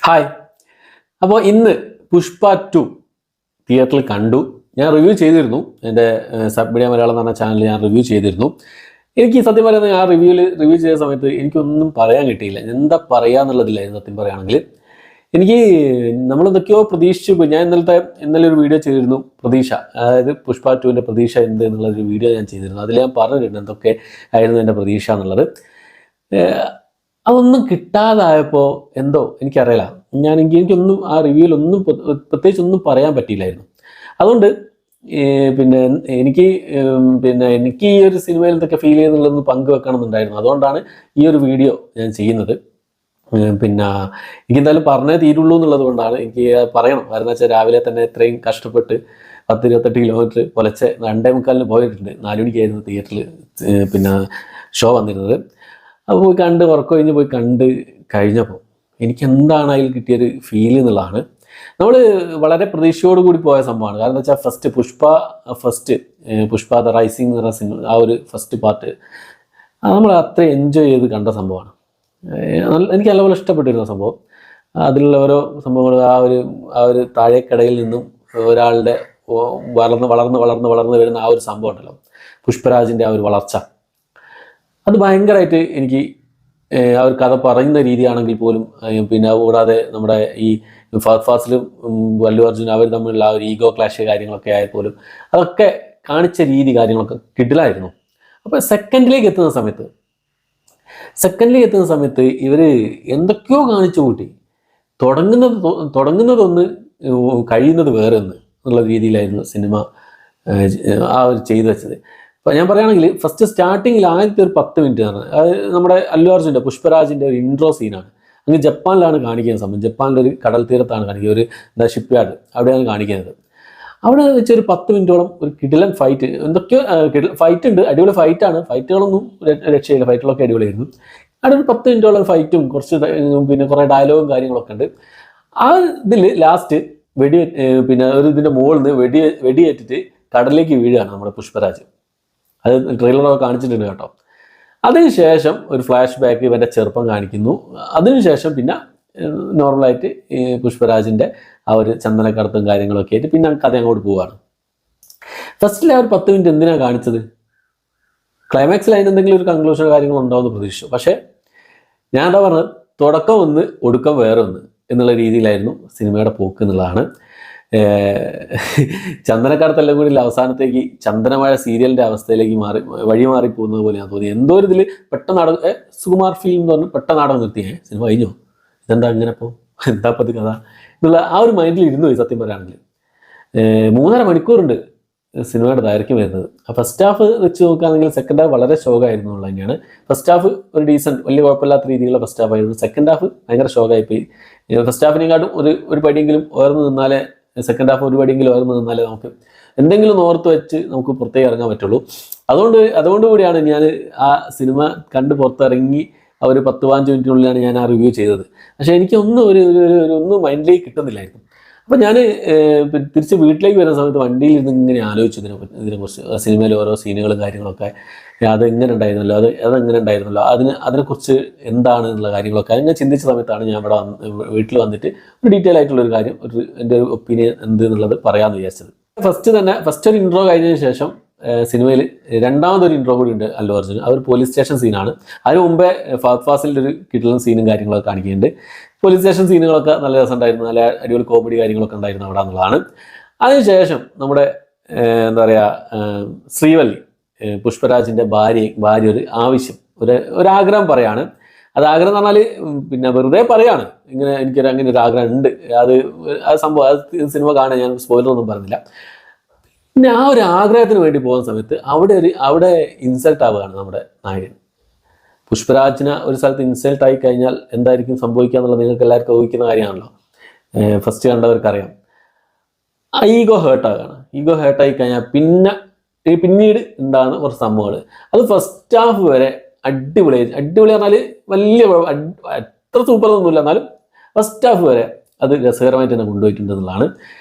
Hi. അപ്പോൾ ഇന്ന് പുഷ്പ 2 തിയേറ്ററിൽ കണ്ടു. ഞാൻ റിവ്യൂ ചെയ്തിരുന്നു. എൻ്റെ സബ് മീഡിയ മലയാളം എന്ന് പറഞ്ഞ ചാനലിൽ ഞാൻ റിവ്യൂ ചെയ്തിരുന്നു. എനിക്ക് സത്യം പറയുന്നത് ആ റിവ്യൂ ചെയ്ത സമയത്ത് എനിക്കൊന്നും പറയാൻ കിട്ടിയില്ല. എന്താ പറയുക എന്നുള്ളതില്ലായിരുന്നു സത്യം പറയുകയാണെങ്കിൽ. എനിക്ക് നമ്മളെന്തൊക്കെയോ പ്രതീക്ഷിച്ചു പോയി. ഞാൻ ഇന്നലെ ഒരു വീഡിയോ ചെയ്തിരുന്നു, പ്രതീക്ഷ, അതായത് പുഷ്പ 2ൻ്റെ പ്രതീക്ഷ എന്ത് എന്നുള്ളൊരു വീഡിയോ ഞാൻ ചെയ്തിരുന്നു. അതിൽ ഞാൻ പറഞ്ഞിട്ടുണ്ട് എന്തൊക്കെ ആയിരുന്നു എൻ്റെ പ്രതീക്ഷ എന്നുള്ളത്. അതൊന്നും കിട്ടാതായപ്പോൾ എന്തോ എനിക്കറിയില്ല, എനിക്കൊന്നും ആ റിവ്യൂവിലൊന്നും പ്രത്യേകിച്ച് ഒന്നും പറയാൻ പറ്റിയില്ലായിരുന്നു. അതുകൊണ്ട് പിന്നെ എനിക്ക് എനിക്ക് ഈ ഒരു സിനിമയിൽ എന്തൊക്കെ ഫീൽ ചെയ്യുന്നുള്ളതൊന്ന് പങ്കുവെക്കണമെന്നുണ്ടായിരുന്നു. അതുകൊണ്ടാണ് ഈ ഒരു വീഡിയോ ഞാൻ ചെയ്യുന്നത്. എനിക്കെന്തായാലും പറഞ്ഞേ തീരുള്ളൂ എന്നുള്ളത് കൊണ്ടാണ് എനിക്ക് പറയണം. കാരണം വെച്ചാൽ രാവിലെ തന്നെ ഇത്രയും കഷ്ടപ്പെട്ട് 10-28 കിലോമീറ്റർ പുലർച്ചെ 2:45 പോയിട്ടുണ്ട്. 4 മണിക്കായിരുന്നു തിയേറ്ററിൽ ഷോ വന്നിരുന്നത്. അപ്പോൾ പോയി കണ്ട് ഉറക്കം പോയി കണ്ട് കഴിഞ്ഞപ്പോൾ എനിക്ക് എന്താണ് അതിൽ കിട്ടിയൊരു ഫീൽ എന്നുള്ളതാണ്. നമ്മൾ വളരെ പ്രതീക്ഷയോടുകൂടി പോയ സംഭവമാണ്. കാരണം എന്താ വെച്ചാൽ പുഷ്പ ദ റൈസിംഗ് എന്ന് പറഞ്ഞ സിനിമ, ആ ഒരു ഫസ്റ്റ് പാർട്ട് നമ്മൾ അത്ര എൻജോയ് ചെയ്ത് കണ്ട സംഭവമാണ്. എനിക്ക് നല്ലപോലെ ഇഷ്ടപ്പെട്ടിരുന്ന സംഭവം. അതിലുള്ള ഓരോ സംഭവങ്ങൾ, ആ ഒരു താഴേക്കടയിൽ നിന്നും ഒരാളുടെ വളർന്ന് വരുന്ന ആ ഒരു സംഭവം ഉണ്ടല്ലോ, പുഷ്പരാജിൻ്റെ ആ ഒരു വളർച്ച, അത് ഭയങ്കരമായിട്ട് എനിക്ക് ആ ഒരു കഥ പറയുന്ന രീതിയാണെങ്കിൽ പോലും, കൂടാതെ നമ്മുടെ ഈ ഫഹദ് ഫാസിലും അല്ലു അർജുൻ അവർ തമ്മിലുള്ള ആ ഒരു ഈഗോ ക്ലാഷ് കാര്യങ്ങളൊക്കെ ആയപ്പോലും അതൊക്കെ കാണിച്ച രീതി കാര്യങ്ങളൊക്കെ കിടിലായിരുന്നു. അപ്പോൾ സെക്കൻഡിലേക്ക് എത്തുന്ന സമയത്ത് ഇവർ എന്തൊക്കെയോ കാണിച്ചു കൂട്ടി. തുടങ്ങുന്നതൊന്ന് കഴിയുന്നത് വേറെ ഒന്ന് എന്നുള്ള രീതിയിലായിരുന്നു സിനിമ ആ ഒരു ചെയ്തു വെച്ചത്. അപ്പോൾ ഞാൻ പറയുകയാണെങ്കിൽ ഫസ്റ്റ് സ്റ്റാർട്ടിങ്ങിൽ ആദ്യത്തെ ഒരു 10 മിനിറ്റ് ആണ് അത് നമ്മുടെ അല്ലു അർജുൻ്റെ പുഷ്പരാജിൻ്റെ ഒരു ഇൻട്രോ സീനാണ്. അങ്ങ് ജപ്പാനിലാണ് കാണിക്കുന്ന സംഭവം. ജപ്പാനിൻ്റെ ഒരു കടൽ തീരത്താണ് കാണിക്കുന്നത്, ഒരു ഷിപ്പ് യാർഡ്, അവിടെയാണ് കാണിക്കുന്നത്. അവിടെ വെച്ചൊരു 10 മിനിറ്റോളം ഒരു കിടിലൻ ഫൈറ്റ്, എന്തൊക്കെയോ ഫൈറ്റ് ഉണ്ട്, അടിപൊളി ഫൈറ്റാണ്. ഫൈറ്റുകളൊന്നും രക്ഷയില്ല, ഫൈറ്റുകളൊക്കെ അടിപൊളിയായിരുന്നു. അവിടെ ഒരു 10 മിനിറ്റോളം ഫൈറ്റും കുറച്ച് കുറേ ഡയലോഗും കാര്യങ്ങളൊക്കെ ഉണ്ട്. ആ ഇതിൽ ലാസ്റ്റ് ഇതിൻ്റെ മുകളിൽ നിന്ന് വെടിയേറ്റിട്ട് കടലിലേക്ക് വീഴുകയാണ് നമ്മുടെ പുഷ്പരാജ്. അത് ട്രെയിലറൊക്കെ കാണിച്ചിട്ടുണ്ട് കേട്ടോ. അതിനുശേഷം ഒരു ഫ്ലാഷ് ബാക്ക് ഇവൻ്റെ ചെറുപ്പം കാണിക്കുന്നു. അതിനുശേഷം നോർമലായിട്ട് ഈ പുഷ്പരാജിൻ്റെ ആ ഒരു ചന്ദനക്കടത്തും കാര്യങ്ങളൊക്കെ ആയിട്ട് കഥ അങ്ങോട്ട് പോവുകയാണ്. ഫസ്റ്റിലെ ആ ഒരു 10 മിനിറ്റ് എന്തിനാണ് കാണിച്ചത്? ക്ലൈമാക്സിൽ അതിനെന്തെങ്കിലും ഒരു കൺക്ലൂഷൻ കാര്യങ്ങൾ ഉണ്ടാവുമെന്ന് പ്രതീക്ഷിച്ചു. പക്ഷേ ഞാൻ എന്താ പറഞ്ഞത്, തുടക്കം ഒന്ന് ഒടുക്കം വേറെ ഒന്ന് എന്നുള്ള രീതിയിലായിരുന്നു സിനിമയുടെ പോക്ക് എന്നുള്ളതാണ്. ചന്ദനക്കടത്തെല്ലാം കൂടി അവസാനത്തേക്ക് ചന്ദനമഴ സീരിയലിൻ്റെ അവസ്ഥയിലേക്ക് വഴി പോകുന്നത് പോലെയാണ് തോന്നി. എന്തോ ഒരു ഇതിൽ പെട്ടെന്ന് സുകുമാർ ഫിലിം എന്ന് പറഞ്ഞ് പെട്ടെന്ന് നാടകം നിർത്തിയേ സിനിമ കഴിഞ്ഞോ, ഇതെന്താ അങ്ങനെ ഇപ്പോൾ, എന്താ പതി കഥ എന്നുള്ള ആ ഒരു മൈൻഡിൽ ഇരുന്നു പോയി. സത്യം പറയുകയാണെങ്കിൽ 3.5 മണിക്കൂറുണ്ട് സിനിമയുടെ ദൈർഘ്യം വരുന്നത്. ഫസ്റ്റ് ഹാഫ് വെച്ച് നോക്കുകയാണെങ്കിൽ സെക്കൻഡ് ഹാഫ് വളരെ ഷോക്കായിരുന്നു എന്നുള്ളത് തന്നെയാണ്. ഫസ്റ്റ് ഹാഫ് ഒരു ഡീസൻറ്റ്, വലിയ കുഴപ്പമില്ലാത്ത രീതിയിലുള്ള ഫസ്റ്റ് ഹാഫ് ആയിരുന്നു. സെക്കൻഡ് ഹാഫ് ഭയങ്കര ഷോക്കായിപ്പോയി. ഫസ്റ്റ് ഹാഫിനെക്കാട്ടും ഒരു പടിയെങ്കിലും ഉയർന്നു നിന്നാലേ, സെക്കൻഡ് ഹാഫ് ഒരു പടിയെങ്കിലും ഉയർന്നു നിന്നാലേ നമുക്ക് എന്തെങ്കിലും ഓർത്ത് വെച്ച് നമുക്ക് പുറത്തേക്ക് ഇറങ്ങാൻ പറ്റുള്ളൂ. അതുകൊണ്ട് കൂടിയാണ് ഞാൻ ആ സിനിമ കണ്ട് പുറത്തിറങ്ങി ആ ഒരു 10-15 മിനിറ്റിനുള്ളിലാണ് ഞാൻ ആ റിവ്യൂ ചെയ്തത്. പക്ഷേ എനിക്കൊന്നും ഒന്നും മൈൻഡിലേക്ക് കിട്ടുന്നില്ലായിരുന്നു. അപ്പോൾ ഞാൻ തിരിച്ച് വീട്ടിലേക്ക് വരുന്ന സമയത്ത് വണ്ടിയിൽ ഇരുന്ന് ഇങ്ങനെ ആലോചിച്ചു ഇതിനെക്കുറിച്ച്, സിനിമയിലെ ഓരോ സീനുകളും കാര്യങ്ങളൊക്കെ, അതെങ്ങനെ ഉണ്ടായിരുന്നല്ലോ, അതെങ്ങനെ ഉണ്ടായിരുന്നല്ലോ, അതിനെക്കുറിച്ച് എന്താണ് എന്നുള്ള കാര്യങ്ങളൊക്കെ അങ്ങനെ ചിന്തിച്ച സമയത്താണ് ഞാൻ ഇവിടെ വീട്ടിൽ വന്നിട്ട് ഒരു ഡീറ്റെയിൽ ആയിട്ടുള്ളൊരു കാര്യം, എൻ്റെ ഒരു ഒപ്പീനിയൻ എന്ത് എന്നുള്ളത് പറയാമെന്ന് വിചാരിച്ചത്. ഫസ്റ്റ് ഒരു ഇൻട്രോ കഴിഞ്ഞതിന് ശേഷം സിനിമയിൽ രണ്ടാമതൊരു ഇൻട്രോ കൂടി ഉണ്ട് അല്ലു അർജുൻ. അതൊരു പോലീസ് സ്റ്റേഷൻ സീനാണ്. അതിന് മുമ്പേ ഫഹദ് ഫാസിലിൻ്റെ ഒരു കിടിലൻ സീനും കാര്യങ്ങളൊക്കെ കാണിക്കുന്നുണ്ട്. പോലീസ് സ്റ്റേഷൻ സീനുകളൊക്കെ നല്ല രസമുണ്ടായിരുന്നു, നല്ല അടിപൊളി കോമഡി കാര്യങ്ങളൊക്കെ ഉണ്ടായിരുന്നു അവിടെ എന്നുള്ളതാണ്. അതിനുശേഷം നമ്മുടെ എന്താ പറയുക, ശ്രീവല്ലി പുഷ്പരാജിൻ്റെ ഭാര്യ ഒരു ആവശ്യം, ഒരാഗ്രഹം പറയാണ്. അത് ആഗ്രഹം എന്ന് പറഞ്ഞാൽ വെറുതെ പറയാണ്, എനിക്കൊരു അങ്ങനെ ഒരു ആഗ്രഹം ഉണ്ട്. അത് സംഭവം സിനിമ കാണാൻ ഞാൻ സ്പോയിലറൊന്നും പറഞ്ഞില്ല. ആ ഒരു ആഗ്രഹത്തിന് വേണ്ടി പോകുന്ന സമയത്ത് അവിടെ ഇൻസൾട്ട് ആവുകയാണ് നമ്മുടെ നായകൻ. പുഷ്പരാജിനെ ഒരു സ്ഥലത്ത് ഇൻസൾട്ട് ആയി കഴിഞ്ഞാൽ എന്തായിരിക്കും സംഭവിക്കുക എന്നുള്ളത് നിങ്ങൾക്ക് എല്ലാവർക്കും ഊഹിക്കുന്ന കാര്യമാണല്ലോ. ഫസ്റ്റ് കണ്ടവർക്കറിയാം. ഈഗോ ഹേർട്ടായി കഴിഞ്ഞാൽ പിന്നീട് എന്താണ് കുറച്ച് സംഭവങ്ങൾ. അത് ഫസ്റ്റ് ഹാഫ് വരെ അടിപൊളി പറഞ്ഞാൽ വലിയ എത്ര സൂപ്പറൊന്നുമില്ല, എന്നാലും ഫസ്റ്റ് ഹാഫ് വരെ അത് രസകരമായിട്ട് തന്നെ കൊണ്ടുപോയിട്ടുണ്ട് എന്നുള്ളതാണ്.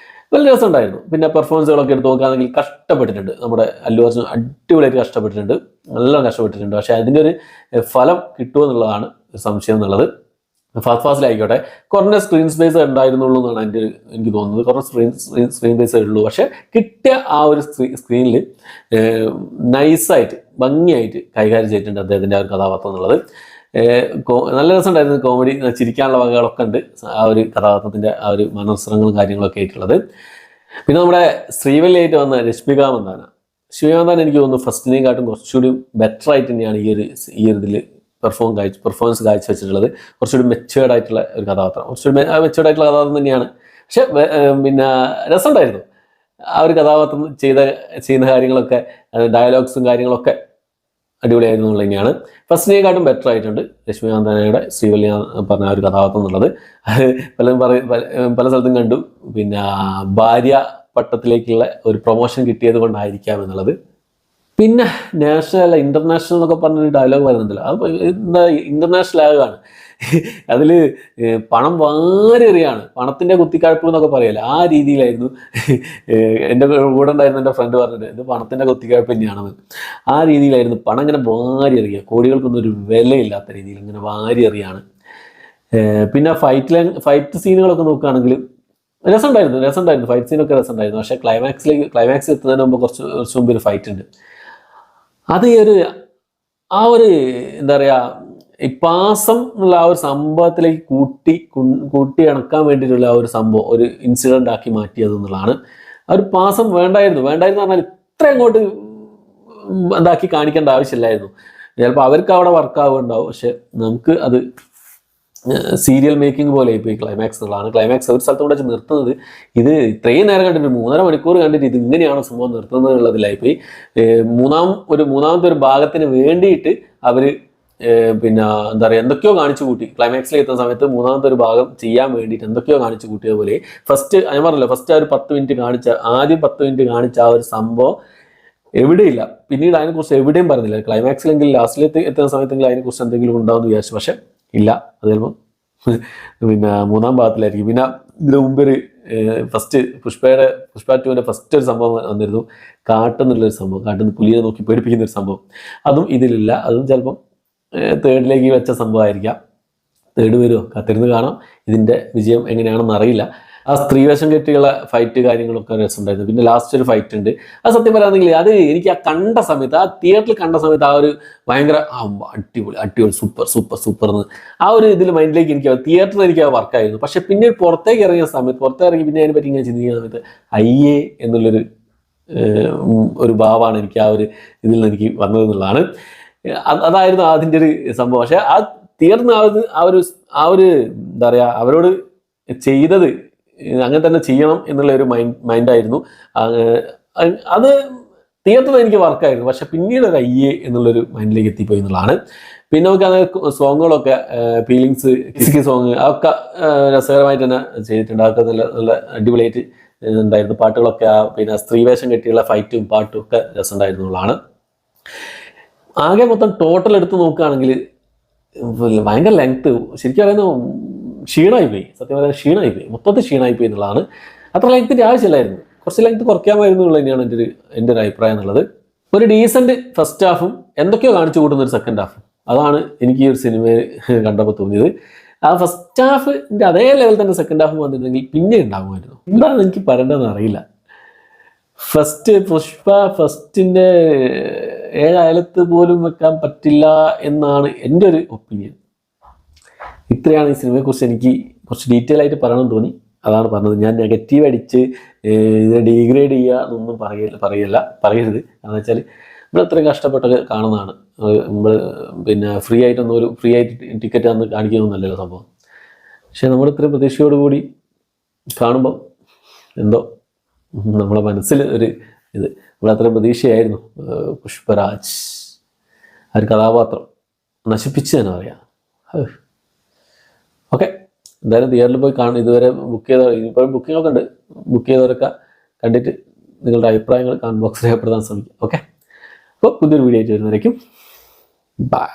വലിയ രസമുണ്ടായിരുന്നു. പെർഫോമൻസുകളൊക്കെ എടുത്ത് നോക്കുകയാണെങ്കിൽ കഷ്ടപ്പെട്ടിട്ടുണ്ട് നമ്മുടെ അല്ലു അർജുൻ, അടിപൊളിയായിട്ട് കഷ്ടപ്പെട്ടിട്ടുണ്ട്, നല്ല കഷ്ടപ്പെട്ടിട്ടുണ്ട്. പക്ഷേ അതിൻ്റെ ഒരു ഫലം കിട്ടുമെന്നുള്ളതാണ് സംശയം എന്നുള്ളത്. ഫാസ്റ്റിലായിക്കോട്ടെ കുറഞ്ഞ സ്ക്രീൻ സ്പേസ് ഉണ്ടായിരുന്നുള്ളൂ എന്നാണ് എനിക്ക് തോന്നുന്നത്. കുറഞ്ഞ സ്ക്രീൻ സ്പേസേ ഉള്ളൂ. പക്ഷെ കിട്ടിയ ആ ഒരു സ്ക്രീനിൽ നൈസായിട്ട് ഭംഗിയായിട്ട് കൈകാര്യം ചെയ്തിട്ടുണ്ട് അദ്ദേഹത്തിൻ്റെ ആ ഒരു കഥാപാത്രം എന്നുള്ളത്. നല്ല രസമുണ്ടായിരുന്നു. കോമഡി, ചിരിക്കാനുള്ള വകകളൊക്കെ ഉണ്ട് ആ ഒരു കഥാപാത്രത്തിൻ്റെ ആ ഒരു മനസ്സരങ്ങളും കാര്യങ്ങളൊക്കെ ആയിട്ടുള്ളത്. പിന്നെ നമ്മുടെ ശ്രീവല്ലിയായിട്ട് വന്ന രശ്മിക മന്ദാന എനിക്ക് തോന്നുന്നു ഫസ്റ്റിനെക്കാട്ടും കുറച്ചുകൂടി ബെറ്റർ ആയിട്ട് തന്നെയാണ് ഈ ഒരു ഇതിൽ പെർഫോമൻസ് കാഴ്ചവെച്ചിട്ടുള്ളത്. കുറച്ചുകൂടി മെച്ചുവേർഡ് ആയിട്ടുള്ള ഒരു കഥാപാത്രം, കുറച്ചുകൂടി മെച്ചുവേർഡ് ആയിട്ടുള്ള കഥാപാത്രം തന്നെയാണ്. പക്ഷെ പിന്നെ രസമുണ്ടായിരുന്നു ആ ഒരു കഥാപാത്രം ചെയ്യുന്ന കാര്യങ്ങളൊക്കെ, ഡയലോഗ്സും കാര്യങ്ങളൊക്കെ അടിപൊളിയായിരുന്നു എന്നുള്ളത് തന്നെയാണ്. ഫസ്റ്റിനെക്കാട്ടും ബെറ്റർ ആയിട്ടുണ്ട് രശ്മി മന്ദാനയുടെ ശ്രീവല്ലി പറഞ്ഞ ആ ഒരു കഥാപാത്രം എന്നുള്ളത്. പലരും പല സ്ഥലത്തും കണ്ടു. പിന്നെ ഭാര്യ പട്ടത്തിലേക്കുള്ള ഒരു പ്രൊമോഷൻ കിട്ടിയത് കൊണ്ടായിരിക്കാം എന്നുള്ളത്. പിന്നെ നാഷണൽ ഇന്റർനാഷണൽ എന്നൊക്കെ പറഞ്ഞൊരു ഡയലോഗ് വരുന്നുണ്ടല്ലോ, അത് എന്താ ഇന്റർനാഷണൽ ആകുകയാണ്. അതിൽ പണം വാരിയെറിയാണ്, പണത്തിൻ്റെ കുത്തിക്കാഴ്പ്പ് എന്നൊക്കെ പറയല്ലേ, ആ രീതിയിലായിരുന്നു. എൻ്റെ കൂടെ ഉണ്ടായിരുന്ന എൻ്റെ ഫ്രണ്ട് പറഞ്ഞിട്ട് ഇത് പണത്തിൻ്റെ കുത്തിക്കാഴ്പ്പ് തന്നെയാണെന്ന്. ആ രീതിയിലായിരുന്നു. പണം ഇങ്ങനെ വാരിയെറിയുക, കോടികൾക്കൊന്നും ഒരു വിലയില്ലാത്ത രീതിയിൽ ഇങ്ങനെ വാരിയെറിയാണ്. പിന്നെ ഫൈറ്റ് സീനുകളൊക്കെ നോക്കുകയാണെങ്കിൽ രസമുണ്ടായിരുന്നു. ഫൈറ്റ് സീനൊക്കെ രസമുണ്ടായിരുന്നു. പക്ഷേ ക്ലൈമാക്സ് എത്തുന്നതിന് മുമ്പ് കുറച്ച് മുമ്പ് ഒരു ഫൈറ്റ് ഉണ്ട്. അത് ആ ഒരു എന്താ പറയുക, ഈ പാസം എന്നുള്ള ആ ഒരു സംഭവത്തിലേക്ക് കൂട്ടി ഇണക്കാൻ വേണ്ടിയിട്ടുള്ള ആ ഒരു സംഭവം ഒരു ഇൻസിഡൻ്റ് ആക്കി മാറ്റിയത് എന്നുള്ളതാണ്. ആ ഒരു പാസം വേണ്ടായിരുന്നു പറഞ്ഞാൽ ഇത്ര അങ്ങോട്ട് എന്താക്കി കാണിക്കേണ്ട ആവശ്യമില്ലായിരുന്നു. ചിലപ്പോൾ അവർക്ക് അവിടെ വർക്കാവുണ്ടാവും, പക്ഷെ നമുക്ക് അത് സീരിയൽ മേക്കിംഗ് പോലെ ഇപ്പോൾ ഈ ക്ലൈമാക്സ് എന്നുള്ളതാണ്. ക്ലൈമാക്സ് ഒരു സ്ഥലത്ത് കൊണ്ട് നിർത്തുന്നത്, ഇത് ഇത്രയും നേരം കണ്ടിട്ട് 3.5 മണിക്കൂർ കണ്ടിട്ട് ഇത് ഇങ്ങനെയാണ് സംഭവം നിർത്തുന്നത് എന്നുള്ളതിലായിപ്പോയി. മൂന്നാമത്തെ ഒരു ഭാഗത്തിന് വേണ്ടിയിട്ട് അവർ പിന്നെ എന്താ പറയുക എന്തൊക്കെയോ കാണിച്ചു കൂട്ടി. ക്ലൈമാക്സിലേക്ക് എത്തുന്ന സമയത്ത് മൂന്നാമത്തെ ഒരു ഭാഗം ചെയ്യാൻ വേണ്ടിയിട്ട് എന്തൊക്കെയോ കാണിച്ചു കൂട്ടിയതുപോലെ ഞാൻ പറഞ്ഞല്ലോ, ഫസ്റ്റ് ആ ഒരു 10 മിനിറ്റ് ആദ്യം 10 മിനിറ്റ് കാണിച്ച ആ ഒരു സംഭവം എവിടെയില്ല. പിന്നീട് അതിനെക്കുറിച്ച് എവിടെയും പറഞ്ഞില്ല. ക്ലൈമാക്സിലെങ്കിൽ ലാസ്റ്റിലേക്ക് എത്തുന്ന സമയത്തെങ്കിലും അതിനെക്കുറിച്ച് എന്തെങ്കിലും ഉണ്ടാവുമെന്ന് വിചാരിച്ചു. പക്ഷെ ഇല്ല, അത് ചിലപ്പം പിന്നെ മൂന്നാം ഭാഗത്തിലായിരിക്കും. പിന്നെ ഇതിന് മുമ്പൊരു പുഷ്പ 2ന്റെ ഫസ്റ്റ് ഒരു സംഭവം വന്നിരുന്നു, കാട്ടെന്നുള്ളൊരു സംഭവം, കാട്ടിൽ പുലിയെ നോക്കി പേടിപ്പിക്കുന്ന ഒരു സംഭവം. അതും ഇതിലില്ല. അതും ചിലപ്പം തേർഡിലേക്ക് വെച്ച സംഭവമായിരിക്കാം. തേർഡ് വരുമോ, കാത്തിരുന്ന് കാണാം. ഇതിൻ്റെ വിജയം എങ്ങനെയാണെന്ന് അറിയില്ല. ആ സ്ത്രീവേഷം കെട്ടിയുള്ള ഫൈറ്റ് കാര്യങ്ങളൊക്കെ രസമുണ്ടായിരുന്നു. പിന്നെ ലാസ്റ്റ് ഒരു ഫൈറ്റ് ഉണ്ട്. അത് സത്യം പറയാണെങ്കിൽ അത് എനിക്ക് ആ കണ്ട സമയത്ത്, ആ തിയേറ്ററിൽ കണ്ട സമയത്ത് ആ ഒരു ഭയങ്കര അടിപൊളി സൂപ്പർ എന്ന് ആ ഒരു ഇതിൽ മൈൻഡിലേക്ക് തിയേറ്ററിൽ എനിക്ക് ആ വർക്കായിരുന്നു. പക്ഷെ പിന്നെ പുറത്തേക്ക് പിന്നെ അതിനെ പറ്റി ഇങ്ങനെ ചിന്തിക്കുന്ന സമയത്ത് അയ്യേ എന്നുള്ളൊരു ഒരു ഭാവമാണ് എനിക്ക് ആ ഒരു ഇതിൽ നിന്ന് എനിക്ക് വന്നതെന്നുള്ളതാണ്. അതായിരുന്നു അതിൻ്റെ ഒരു സംഭവം. പക്ഷെ ആ തിയേറ്ററിന് ആ ഒരു എന്താ പറയുക, അവരോട് ചെയ്തത് അങ്ങനെ തന്നെ ചെയ്യണം എന്നുള്ള ഒരു മൈൻഡായിരുന്നു. അത് തിയേറ്ററിൽ എനിക്ക് വർക്കായിരുന്നു. പക്ഷെ പിന്നീട് ഒരു അയ്യേ എന്നുള്ളൊരു മൈൻഡിലേക്ക് എത്തിപ്പോയി എന്നുള്ളതാണ്. പിന്നെ നമുക്ക് അത് സോങ്ങുകളൊക്കെ ഫീലിങ്സ്, കിസിക്ക് സോങ്, അതൊക്കെ രസകരമായിട്ട് തന്നെ ചെയ്തിട്ടുണ്ട്. അതൊക്കെ നല്ല അടിപൊളിയായിട്ട് ഉണ്ടായിരുന്നു. പാട്ടുകളൊക്കെ പിന്നെ സ്ത്രീവേഷം കെട്ടിയുള്ള ഫൈറ്റും പാട്ടും ഒക്കെ രസമുണ്ടായിരുന്നു എന്നുള്ളതാണ്. ആകെ മൊത്തം ടോട്ടൽ എടുത്ത് നോക്കുകയാണെങ്കിൽ ഭയങ്കര ലെങ്ത്ത്, ശരിക്കും പറയുന്നത് ക്ഷീണമായിപ്പോയി. സത്യം പറയാൻ ക്ഷീണമായിപ്പോയി, മൊത്തത്തിൽ ക്ഷീണമായിപ്പോയി എന്നുള്ളതാണ്. അത്ര ലെങ്ത്തിൻ്റെ ആവശ്യമില്ലായിരുന്നു, കുറച്ച് ലെങ്ത്ത് കുറയ്ക്കാമായിരുന്നു എന്നുള്ളത് തന്നെയാണ് എൻ്റെ ഒരു അഭിപ്രായം എന്നുള്ളത്. ഒരു ഡീസൻറ്റ് ഫസ്റ്റ് ഹാഫും എന്തൊക്കെയോ കാണിച്ചു കൂട്ടുന്ന ഒരു സെക്കൻഡ് ഹാഫും, അതാണ് എനിക്ക് ഈ ഒരു സിനിമയെ കണ്ടപ്പോൾ തോന്നിയത്. ആ ഫസ്റ്റ് ഹാഫിൻ്റെ അതേ ലെവൽ തന്നെ സെക്കൻഡ് ഹാഫ് വന്നിട്ടുണ്ടെങ്കിൽ പിന്നെ ഉണ്ടാകുമായിരുന്നു. എന്താണെന്ന് എനിക്ക് പറയേണ്ടതെന്ന് അറിയില്ല. ഫസ്റ്റിൻ്റെ 7 അയലത്ത് പോലും വെക്കാൻ പറ്റില്ല എന്നാണ് എൻ്റെ ഒരു ഒപ്പീനിയൻ. ഇത്രയാണ് ഈ സിനിമയെക്കുറിച്ച് എനിക്ക് കുറച്ച് ഡീറ്റെയിൽ ആയിട്ട് പറയണമെന്ന് തോന്നി, അതാണ് പറഞ്ഞത്. ഞാൻ നെഗറ്റീവ് അടിച്ച് ഇതിനെ ഡീഗ്രേഡ് ചെയ്യുക എന്നൊന്നും പറയരുത്. കാരണം വെച്ചാൽ നമ്മൾ ഇത്രയും കഷ്ടപ്പെട്ടൊക്കെ കാണുന്നതാണ്. നമ്മൾ പിന്നെ ഫ്രീ ആയിട്ട് ടിക്കറ്റ് തന്ന് കാണിക്കുന്നൊന്നല്ലല്ലോ സംഭവം. പക്ഷെ നമ്മൾ ഇത്രയും പ്രതീക്ഷയോടുകൂടി കാണുമ്പോൾ എന്തോ നമ്മളെ മനസ്സിൽ ഒരു നമ്മളത്രയും പ്രതീക്ഷയായിരുന്നു. പുഷ്പരാജ് ആ ഒരു കഥാപാത്രം നശിപ്പിച്ച് തന്നെ പറയാം. ഓക്കെ, എന്തായാലും തിയേറ്ററിൽ പോയി കാണും. ഇതുവരെ ഇപ്പോൾ ബുക്കിംഗ് ഒക്കെ ഉണ്ട്. ബുക്ക് ചെയ്തവരൊക്കെ കണ്ടിട്ട് നിങ്ങളുടെ അഭിപ്രായങ്ങൾ കമന്റ് ബോക്സിൽ രേഖപ്പെടുത്താൻ ശ്രമിക്കുക. ഓക്കെ, അപ്പോൾ പുതിയൊരു വീഡിയോ ആയിട്ട് വരുന്നതായിരിക്കും. ബൈ.